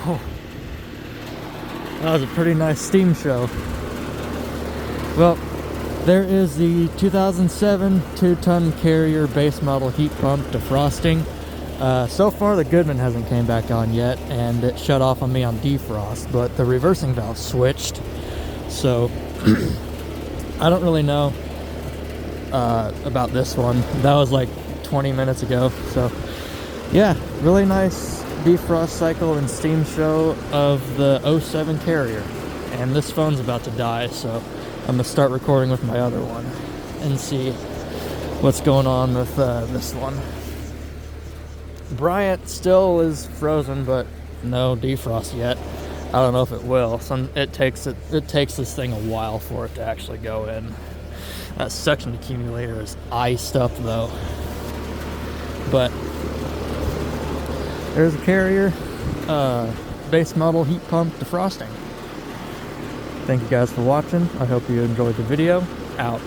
Wow. That was a pretty nice steam show. Well, there is the 2007 2-ton Carrier base model heat pump defrosting. So far the Goodman hasn't came back on yet, and it shut off on me on defrost, but the reversing valve switched. So I don't really know about this one. That was like 20 minutes ago. So yeah, really nice defrost cycle and steam show of the 07 Carrier. And this phone's about to die, so I'm gonna start recording with my other one and see what's going on with this one. Bryant still is frozen, but no defrost yet. I don't know if it will. It takes this thing a while for it to actually go in. That suction accumulator is iced up though. But there's a Carrier base model heat pump defrosting. Thank you guys for watching. I hope you enjoyed the video. Out.